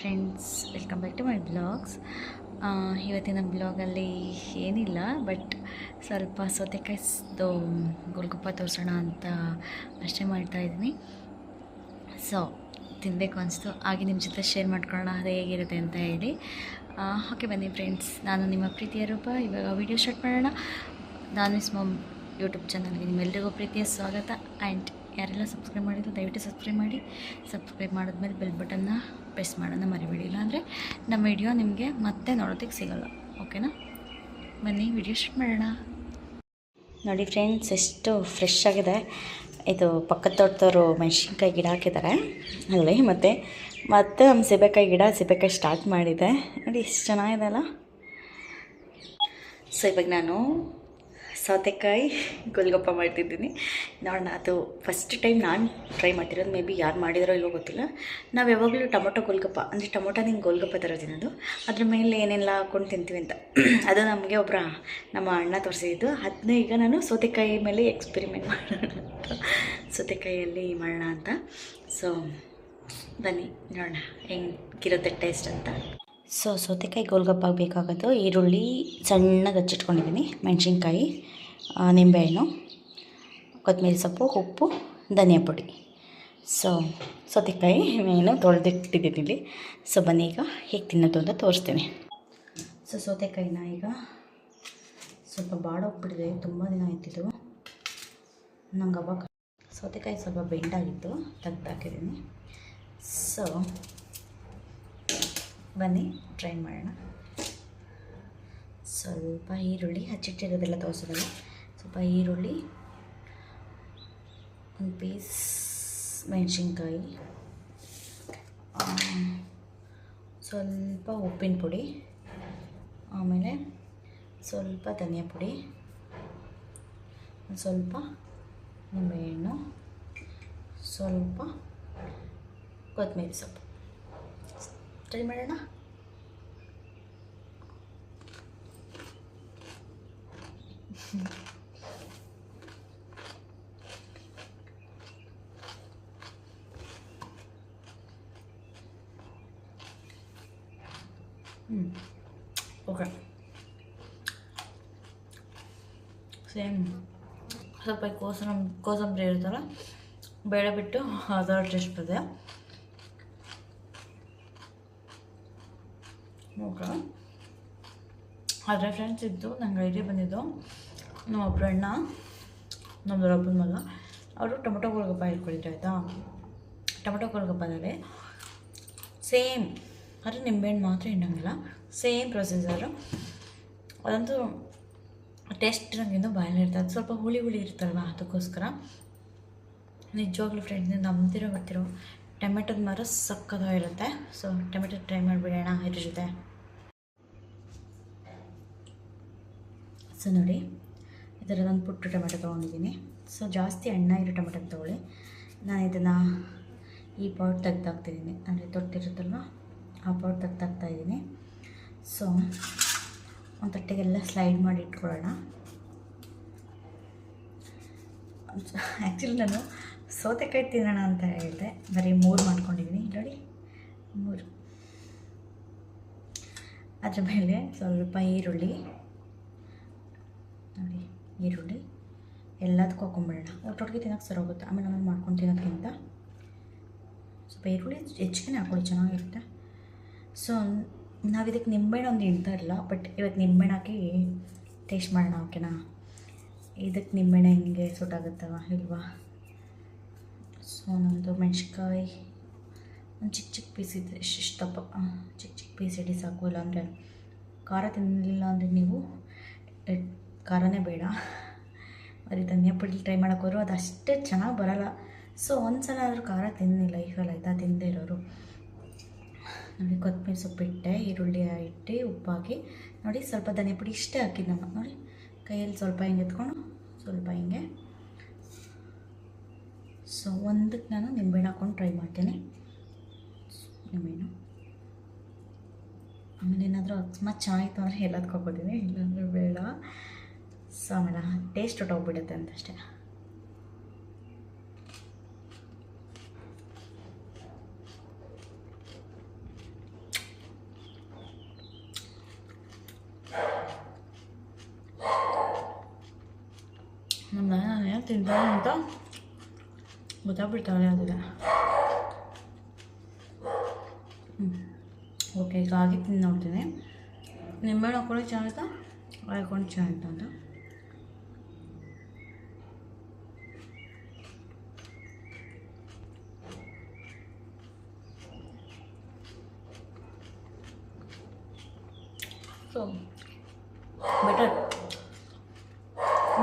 Friends, welcome back to my blogs. ಇವತ್ತಿನ ಬ್ಲಾಗಲ್ಲಿ ಏನಿಲ್ಲ, ಬಟ್ ಸ್ವಲ್ಪ ಸೌತೆಕಾಯಿದು ಗೋಲ್ಗಪ್ಪ ತೋರಿಸೋಣ ಅಂತ ಅಷ್ಟೇ ಮಾಡ್ತಾಯಿದ್ದೀನಿ. ಸೊ ತಿನ್ನಬೇಕು ಅನಿಸ್ತು, ಹಾಗೆ ನಿಮ್ಮ ಜೊತೆ ಶೇರ್ ಮಾಡ್ಕೊಳ್ಳೋಣ ಅದು ಹೇಗಿರುತ್ತೆ ಅಂತ ಹೇಳಿ. ಓಕೆ ಬನ್ನಿ ಫ್ರೆಂಡ್ಸ್, ನಾನು ನಿಮ್ಮ ಪ್ರೀತಿಯ ರೂಪ. ಇವಾಗ ವೀಡಿಯೋ ಸ್ಟಾರ್ಟ್ ಮಾಡೋಣ. ನಾನು ಮಿಸ್ ಮಮ್ ಯೂಟ್ಯೂಬ್ ಚಾನಲ್ಗೆ ನಿಮ್ಮೆಲ್ಲರಿಗೂ ಪ್ರೀತಿಯ ಸ್ವಾಗತ. ಆ್ಯಂಡ್ ಯಾರೆಲ್ಲ ಸಬ್ಸ್ಕ್ರೈಬ್ ಮಾಡಿದ್ರು ದಯವಿಟ್ಟು ಸಬ್ಸ್ಕ್ರೈಬ್ ಮಾಡಿ. ಸಬ್ಸ್ಕ್ರೈಬ್ ಮಾಡಿದ್ಮೇಲೆ ಬೆಲ್ ಬಟನ್ನ ಪ್ರೆಸ್ ಮಾಡೋಣ ಮರಿಬೇಡಿ, ಇಲ್ಲಾಂದರೆ ನಮ್ಮ ವಿಡಿಯೋ ನಿಮಗೆ ಮತ್ತೆ ನೋಡೋದಕ್ಕೆ ಸಿಗೋಲ್ಲ. ಓಕೆನಾ? ಬನ್ನಿ ವಿಡಿಯೋ ಸ್ಟಾರ್ಟ್ ಮಾಡೋಣ. ನೋಡಿ ಫ್ರೆಂಡ್ಸ್, ಎಷ್ಟು ಫ್ರೆಶ್ ಆಗಿದೆ. ಇದು ಪಕ್ಕದ ತೋಟದವರು ಮೆಣಸಿನ್ಕಾಯಿ ಗಿಡ ಹಾಕಿದ್ದಾರೆ ಅಲ್ಲಿ, ಮತ್ತು ನಮ್ಮ ಸೀಬೆಕಾಯಿ ಸ್ಟಾರ್ಟ್ ಮಾಡಿದೆ. ನೋಡಿ ಎಷ್ಟು ಚೆನ್ನಾಗಿದೆ ಅಲ್ಲ. ಸೊ ಇವಾಗ ನಾನು ಸೌತೆಕಾಯಿ ಗೋಲ್ಗಪ್ಪ ಮಾಡ್ತಿದ್ದೀನಿ. ನೋಡೋಣ, ಅದು ಫಸ್ಟ್ ಟೈಮ್ ನಾನು ಟ್ರೈ ಮಾಡ್ತಿರೋದು. ಮೇ ಬಿ ಯಾರು ಮಾಡಿದಾರೋ ಇಲ್ಲೋ ಗೊತ್ತಿಲ್ಲ. ನಾವು ಯಾವಾಗಲೂ ಟೊಮೊಟೊ ಗೋಲ್ಗಪ್ಪ ಅಂದರೆ ಟೊಮೊಟೊನಿಂದ ಗೋಲ್ಗಪ್ಪ ಥರ ತಿನ್ನೋದು, ಅದ್ರ ಮೇಲೆ ಏನೆಲ್ಲ ಹಾಕ್ಕೊಂಡು ತಿಂತೀವಿ ಅಂತ. ಅದು ನಮಗೆ ನಮ್ಮ ಅಣ್ಣ ತೋರಿಸಿದ್ದು. ಅದನ್ನ ಈಗ ನಾನು ಸೌತೆಕಾಯಿ ಮೇಲೆ ಎಕ್ಸ್ಪೆರಿಮೆಂಟ್ ಮಾಡೋಣ ಅಂತ, ಸೌತೆಕಾಯಿಯಲ್ಲಿ ಮಾಡೋಣ ಅಂತ. ಸೊ ಬನ್ನಿ ನೋಡೋಣ ಹೆಂಗಿರುತ್ತೆ ಟೇಸ್ಟ್ ಅಂತ. ಸೊ ಸೌತೆಕಾಯಿ ಗೋಲ್ಗಪ್ಪ ಬೇಕಾಗೋದು ಈರುಳ್ಳಿ ಸಣ್ಣಗೆ ಹಚ್ಚಿಟ್ಕೊಂಡಿದ್ದೀನಿ, ಮೆಣಸಿನ್ಕಾಯಿ, ನಿಂಬೆಹಣ್ಣು, ಕೊತ್ತಂಬರಿ ಸೊಪ್ಪು, ಉಪ್ಪು, ಧನಿಯಾ ಪುಡಿ. ಸೊ ಸೌತೆಕಾಯಿ ಮೇನು ತೊಳೆದಿಟ್ಟಿದ್ದೀನಿ ಇಲ್ಲಿ. ಸೊ ಬನ್ನಿ ಈಗ ಹೇಗೆ ತಿನ್ನೋದು ಅಂತ ತೋರಿಸ್ತೀನಿ. ಸೊ ಸೌತೆಕಾಯಿನ ಈಗ ಸ್ವಲ್ಪ ಬಾಡೋಗ್ಬಿಟ್ಟಿದೆ, ತುಂಬ ದಿನ ಆಯ್ತಿದ್ದು ನಂಗೆ. ಅವಾಗ ಸೌತೆಕಾಯಿ ಸ್ವಲ್ಪ ಬೆಂಡಾಗಿತ್ತು, ತೆಗ್ದಾಕಿದ್ದೀನಿ. ಸೊ ಬನ್ನಿ ಟ್ರೈ ಮಾಡೋಣ. ಸ್ವಲ್ಪ ಈರುಳ್ಳಿ ಹಚ್ಚಿಟ್ಟಿರೋದೆಲ್ಲ ತೋರಿಸೋದಲ್ಲ, ಸ್ವಲ್ಪ ಈರುಳ್ಳಿ, ಒಂದು ಪೀಸ್ ಮೆಣಸಿನ್ಕಾಯಿ, ಸ್ವಲ್ಪ ಉಪ್ಪಿನ ಪುಡಿ, ಆಮೇಲೆ ಸ್ವಲ್ಪ ಧನಿಯಾ ಪುಡಿ, ಸ್ವಲ್ಪ ನಿಂಬೆಹಣ್ಣು, ಸ್ವಲ್ಪ ಕೊತ್ತಂಬರಿ ಸೊಪ್ಪು. ಟ್ರೈ ಮಾಡೋಣ. ಓಕೆ, ಸೇಮ್ ಸ್ವಲ್ಪ ಕೋಸಂಬರಿ ಇರುತ್ತಲ್ಲ, ಬೇಳೆ ಬಿಟ್ಟು ಅದರ ಟೇಸ್ಟ್ ಬರುತ್ತೆ. ಓಕೆ, ಆದರೆ ಫ್ರೆಂಡ್ಸ್ ಇದ್ದು ನಂಗೆ ಐಡಿಯಾ ಬಂದಿದ್ದು, ನಮ್ಮ ಒಬ್ಬರು ಅಣ್ಣ, ನಮ್ಮ ದೊಡ್ಡಪ್ಪನ ಮಗ, ಅವರು ಟೊಮೊಟೊ ಗೋಲ್ಗಪ್ಪ ಇಟ್ಕೊಂಡಿದ್ರು ಆಯಿತಾ. ಟೊಮೊಟೊ ಗೋಲ್ಗಪ್ಪದಲ್ಲಿ ಸೇಮ್, ಆದರೆ ನಿಂಬೆಹಣ್ಣು ಮಾತ್ರ ಹಿಂಡಂಗಿಲ್ಲ, ಸೇಮ್ ಪ್ರೊಸೀಜರು. ಅದಂತೂ ಟೇಸ್ಟ್ ನನಗಿನ್ನೂ ಬಾಯಲ್ಲಿ ಇರ್ತದೆ. ಅದು ಸ್ವಲ್ಪ ಹುಳಿ ಇರ್ತಲ್ವ, ಅದಕ್ಕೋಸ್ಕರ ನಿಜವಾಗ್ಲೂ ಫ್ರೆಂಡ್ಸ್, ನೀವು ನಂಬ್ತಿರೋ ಬರ್ತಿರೋ ಟೊಮೆಟೊದ ಮರ ಸಕ್ಕತ್ತಾಗಿರುತ್ತೆ. ಸೊ ಟೊಮೆಟೊ ಟ್ರೈ ಮಾಡಿಬಿಡೋಣ ಇದ್ರ ಜೊತೆ. ಸೊ ನೋಡಿ, ಈ ಥರದೊಂದು ಪುಟ್ಟು ಟೊಮೆಟೊ ತೊಗೊಂಡಿದ್ದೀನಿ. ಸೊ ಜಾಸ್ತಿ ಹಣ್ಣಾಗಿರೋ ಇರೋ ಟೊಮೆಟೊ ತೊಗೊಳ್ಳಿ. ನಾನು ಇದನ್ನು ಈ ಪಾಟ್ ತೆಗ್ದಾಕ್ತಿದ್ದೀನಿ, ಅಂದರೆ ತೊಟ್ಟಿರುತ್ತಲ್ವ ಆ ಪಾಟ್ ತೆಗ್ದಾಕ್ತಾಯಿದ್ದೀನಿ. ಸೊ ಒಂದು ತಟ್ಟೆಗೆಲ್ಲ ಸ್ಲೈಡ್ ಮಾಡಿ ಇಟ್ಕೊಳ್ಳೋಣ. ಆ್ಯಕ್ಚುಲಿ ನಾನು ಸೌತೆಕಾಯಿ ತಿನ್ನೋಣ ಅಂತ ಹೇಳಿದೆ, ಬರೀ 3 ಮಾಡ್ಕೊಂಡಿದ್ದೀನಿ ನೋಡಿ, 3. ಅದ್ರ ಮೇಲೆ ಸ್ವಲ್ಪ ಈರುಳ್ಳಿ ನೋಡಿ, ಈರುಳ್ಳಿ ಎಲ್ಲದಕ್ಕೂ ಹಾಕೊಂಬಿಡೋಣ. ಒಟ್ಟೊಟ್ಟಿಗೆ ತಿನ್ನೋಕ್ಕೆ ಸರಿ ಹೋಗುತ್ತೆ, ಆಮೇಲೆ ಮಾಡ್ಕೊಂಡು ತಿನ್ನೋದಕ್ಕಿಂತ ಸ್ವಲ್ಪ ಈರುಳ್ಳಿ ಹೆಚ್ಚಿಗೆ ಹಾಕೊಳ್ಳಿ, ಚೆನ್ನಾಗಿರುತ್ತೆ. ಸೊ ನಾವು ಇದಕ್ಕೆ ನಿಂಬೆಹಣ್ಣು ಒಂದು ಇಡ್ತಾ ಇರಲಿಲ್ಲ, ಬಟ್ ಇವತ್ತು ನಿಂಬೆಹಣ್ಣು ಹಾಕಿ ಟೇಸ್ಟ್ ಮಾಡೋಣ. ಓಕೆನಾ? ಇದಕ್ಕೆ ನಿಂಬೆಹಣ್ಣು ಹಿಂಗೆ ಸೂಟಾಗುತ್ತವ ಇಲ್ವಾ? ಸೊ ನಮ್ಮದು ಮೆಣಸಿನ್ಕಾಯಿ ಒಂದು ಚಿಕ್ಕ ಪೀಸ್ ಇದೆ, ಇಷ್ಟು ದಪ್ಪ ಚಿಕ್ಕ ಪೀಸ್ ಇಡಿ ಸಾಕು. ಇಲ್ಲಾಂದರೆ ಖಾರ ತಿನ್ನಲಿಲ್ಲ ಅಂದರೆ ನೀವು ಖಾರನೇ ಬೇಡ. ಬರೀ ಧನಿಯಾ ಪುಡಿ ಟ್ರೈ ಮಾಡೋಕ್ಕೋರು ಅದು ಅಷ್ಟೇ ಚೆನ್ನಾಗಿ ಬರೋಲ್ಲ. ಸೊ ಒಂದು ಸಲ ಆದರೂ ಖಾರ ತಿನ್ನಿ ಲೈಫಲ್ಲಿ, ಆಯಿತಾ? ತಿಂದೇ ಇರೋರು ನೋಡಿ. ಕೊತ್ತಂಬರಿ ಸೊಪ್ಪು ಇಟ್ಟೆ, ಈರುಳ್ಳಿ ಇಟ್ಟು, ಉಪ್ಪಾಕಿ ನೋಡಿ, ಸ್ವಲ್ಪ ಧನಿಯಾ ಪುಡಿ ಇಷ್ಟೇ ಹಾಕಿದ್ದು ನಮ್ಮ ನೋಡಿ. ಕೈಯಲ್ಲಿ ಸ್ವಲ್ಪ ಹಿಂಗೆ ಎತ್ಕೊಂಡು ಸ್ವಲ್ಪ ಹಿಂಗೆ. ಸೊ ಒಂದಕ್ಕೆ ನಾನು ನಿಂಬೆಹಣ್ಣು ಹಾಕ್ಕೊಂಡು ಟ್ರೈ ಮಾಡ್ತೀನಿ. ನಿಂಬೆಹಣ್ಣು ಆಮೇಲೆ ಏನಾದರೂ ಅಕಸ್ಮಾತ್ ಚೆನ್ನಾಗಿತ್ತು ಅಂದರೆ ಎಲ್ಲದಕ್ಕೆ ಹಾಕೋತೀನಿ, ಇಲ್ಲಾಂದರೆ ಬೇಡ. ಸೊ ಆಮೇಲೆ ಟೇಸ್ಟ್ ಹೊಟ್ಟೋಗ್ಬಿಡುತ್ತೆ ಅಂತಷ್ಟೇ. ತಿಂತಾನೆ ಅಂತ ಗೊತ್ತಾಗ್ಬಿಡ್ತಾಳೆ ಅದಿದೆ. ಓಕೆ, ಈಗ ಆಗಿ ತಿಂದು ನೋಡ್ತೀನಿ. ನಿಂಬೆಹಣ್ಣು ಹಾಕೊಂಡು ಚೆನ್ನಾಗಿತ್ತಾ, ಹಾಕೊಂಡು ಚೆನ್ನಾಗಿತ್ತು ಅಂತ. ಸೊ ಬೆಟರ್,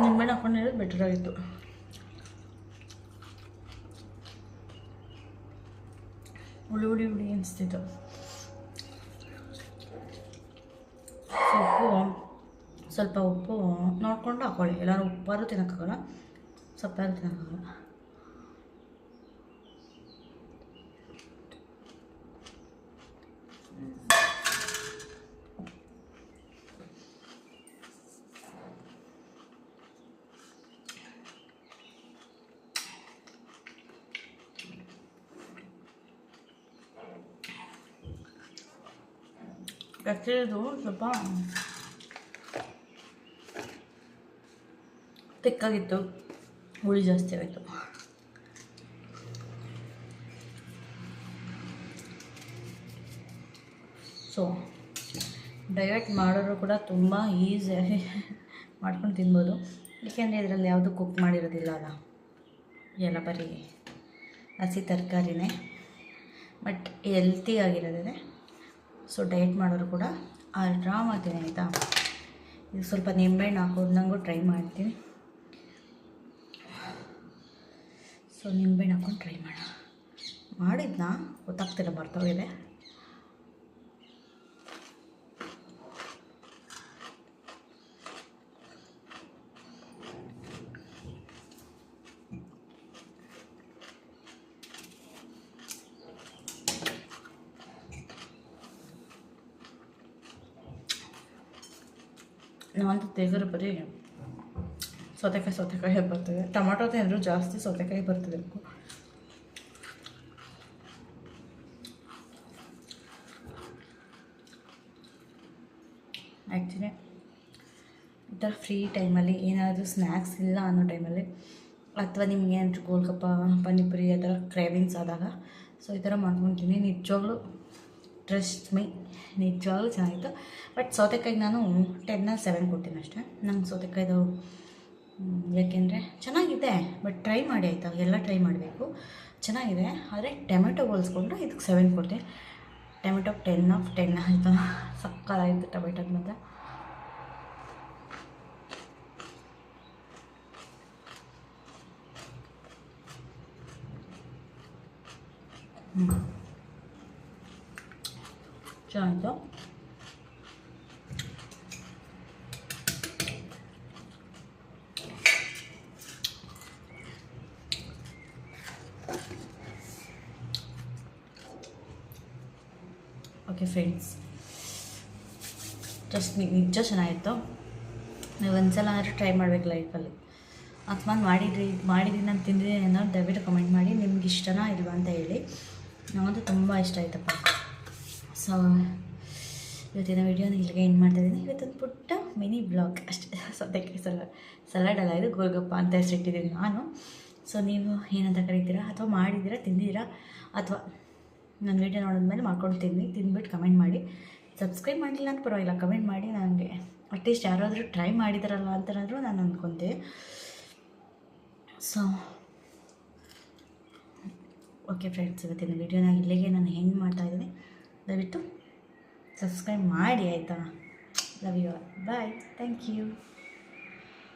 ನಿಂಬೆಹಣ್ಣು ಹಾಕೊಂಡಿರೋದು ಬೆಟರ್ ಆಗಿತ್ತು. ಹುಳಿ ಹುಳಿ ಹುಳಿ ಅನಿಸ್ತಿತ್ತು. ಸ್ವಲ್ಪ ಉಪ್ಪು ನೋಡ್ಕೊಂಡು ಹಾಕೊಳ್ಳಿ. ಎಲ್ಲರೂ ಉಪ್ಪಾರು ತಿನ್ನೋಕ್ಕಾಗಲ್ಲ, ಸೊಪ್ಪಾರು ತಿನ್ನೋಕ್ಕಾಗಲ್ಲ. ಆ್ಯಕ್ಚುಲಿದು ಸ್ವಲ್ಪ ತಿಕ್ಕಾಗಿತ್ತು, ಹುಳಿ ಜಾಸ್ತಿ ಆಯಿತು. ಸೊ ಡಯಟ್ ಮಾಡೋರು ಕೂಡ ತುಂಬ ಈಸಿಯಾಗಿ ಮಾಡ್ಕೊಂಡು ತಿನ್ಬೋದು. ಏಕೆಂದರೆ ಇದರಲ್ಲಿ ಯಾವುದು ಕುಕ್ ಮಾಡಿರೋದಿಲ್ಲ ಅಲ್ಲ, ಎಲ್ಲ ಬರೀ ಹಸಿ ತರಕಾರಿನೇ, ಬಟ್ ಹೆಲ್ತಿ ಆಗಿರೋದೇ. ಸೊ ಡಯಟ್ ಮಾಡೋರು ಕೂಡ ಆರಾಮಾಗಿ ತಿನ್ನಿ ಆಯಿತಾ. ಇದು ಸ್ವಲ್ಪ ನಿಂಬೆಹಣ್ಣು ಹಾಕೋದು ಟ್ರೈ ಮಾಡ್ತೀನಿ. ಸೊ ನಿಂಬೆಹಣ್ಣು ಹಾಕೊಂಡು ಟ್ರೈ ಮಾಡಿದ್ನಾ ಗೊತ್ತಾಗ್ತಿಲ್ಲ, ಬರ್ತೋಗಿದೆ. ನಾವಂತೂ ತೆಗೆದ್ರೆ ಬರೀ ಸೌತೆಕಾಯಿ ಬರ್ತದೆ. ಟೊಮಾಟೊ ತಿಂದರೂ ಜಾಸ್ತಿ ಸೌತೆಕಾಯಿ ಬರ್ತದೆ. ಆ್ಯಕ್ಚುಲಿ ಈ ಥರ ಫ್ರೀ ಟೈಮಲ್ಲಿ ಏನಾದರೂ ಸ್ನ್ಯಾಕ್ಸ್ ಇಲ್ಲ ಅನ್ನೋ ಟೈಮಲ್ಲಿ, ಅಥವಾ ನಿಮ್ಗೆ ಏನಾದರೂ ಗೋಲ್ಗಪ್ಪ, ಪಾನಿಪುರಿ ಆ ಥರ ಕ್ರೇವಿಂಗ್ಸ್ ಆದಾಗ ಸೊ ಈ ಥರ ಮಾಡ್ಕೊತೀನಿ. ನಿಜವಾಗ್ಲೂ ಟ್ರಸ್ಟ್ ಮೀ, ನಿಜವಾಗ್ಲೂ ಚೆನ್ನಾಗಿತ್ತು. ಬಟ್ ಸೌತೆಕಾಯಿಗೆ ನಾನು 10/7 ಕೊಡ್ತೀನಿ ಅಷ್ಟೇ. ನಂಗೆ ಸೌತೆಕಾಯ್ದು ಯಾಕೆಂದರೆ ಚೆನ್ನಾಗಿದೆ, ಬಟ್ ಟ್ರೈ ಮಾಡಿ ಆಯಿತಾ, ಎಲ್ಲ ಟ್ರೈ ಮಾಡಬೇಕು, ಚೆನ್ನಾಗಿದೆ. ಆದರೆ ಟೊಮೆಟೊ ಹೋಲಿಸ್ಕೊಂಡ್ರೆ ಇದಕ್ಕೆ 7 ಕೊಡ್ತೀನಿ. ಟೊಮೆಟೊ 10/10 ಆಯಿತು, ಸಕ್ಕತ್ತಾಯಿತು ಟೊಮೆಟೊದು ಮಾತ್ರ. ಚೆನ್ನಾಗಿತ್ತು. ಓಕೆ ಫ್ರೆಂಡ್ಸ್, ನಿಜ ಚೆನ್ನಾಗಿತ್ತು. ನೀವು ಒಂದ್ಸಲ ಆದರೂ ಟ್ರೈ ಮಾಡಬೇಕು ಲೈಫಲ್ಲಿ. ಅಕಸ್ಮಾತ್ ಮಾಡಿದ್ದೀನಿ ನಾನು ತಿಂದಿದ್ದೀನಿ ಅನ್ನೋದು ದಯವಿಟ್ಟು ಕಮೆಂಟ್ ಮಾಡಿ. ನಿಮ್ಗೆ ಇಷ್ಟನಾ ಇಲ್ವಾ ಅಂತ ಹೇಳಿ. ನನಗಂತೂ ತುಂಬ ಇಷ್ಟ ಆಯ್ತಪ್ಪ. ಸೊ ಇವತ್ತಿನ ವೀಡಿಯೋನ ಇಲ್ಲಿಗೆ ಎಂಡ್ ಮಾಡ್ತಾಯಿದ್ದೀನಿ. ಇವತ್ತೊಂದು ಪುಟ್ಟ ಮಿನಿ ಬ್ಲಾಗ್ ಅಷ್ಟೇ. ಸೌತೆಕಾಯಿ ಸಲಾಡ್ ಅಲ್ಲ, ಇದು ಗೋಲ್ಗಪ್ಪ ಅಂತ ಹೆಸರಿಟ್ಟಿದ್ದೀನಿ ನಾನು. ಸೊ ನೀವು ಏನಂತ ಕರೀತೀರಾ, ಅಥವಾ ಮಾಡಿದ್ದೀರಾ, ತಿಂದಿದ್ದೀರಾ, ಅಥವಾ ನನ್ನ ವೀಡಿಯೋ ನೋಡಿದ್ಮೇಲೆ ಮಾಡ್ಕೊಂಡು ತಿಂದ್ಬಿಟ್ಟು ಕಮೆಂಟ್ ಮಾಡಿ. ಸಬ್ಸ್ಕ್ರೈಬ್ ಮಾಡಿಲ್ಲ ಅಂತ ಪರವಾಗಿಲ್ಲ, ಕಮೆಂಟ್ ಮಾಡಿ. ನನಗೆ ಅಟ್ಲೀಸ್ಟ್ ಯಾರಾದರೂ ಟ್ರೈ ಮಾಡಿದಾರಲ್ಲ ಅಂತನಾದರೂ ನಾನು ಅಂದ್ಕೊತೆ. ಸೊ ಓಕೆ ಫ್ರೆಂಡ್ಸ್, ಇವತ್ತಿನ ವೀಡಿಯೋನ ಇಲ್ಲಿಗೆ ನಾನು ಹೆಂಗೆ ಮಾಡ್ತಾಯಿದ್ದೀನಿ. ದಯವಿಟ್ಟು ಸಬ್ಸ್ಕ್ರೈಬ್ ಮಾಡಿ ಆಯಿತಾ. Love you all. Bye. Thank you.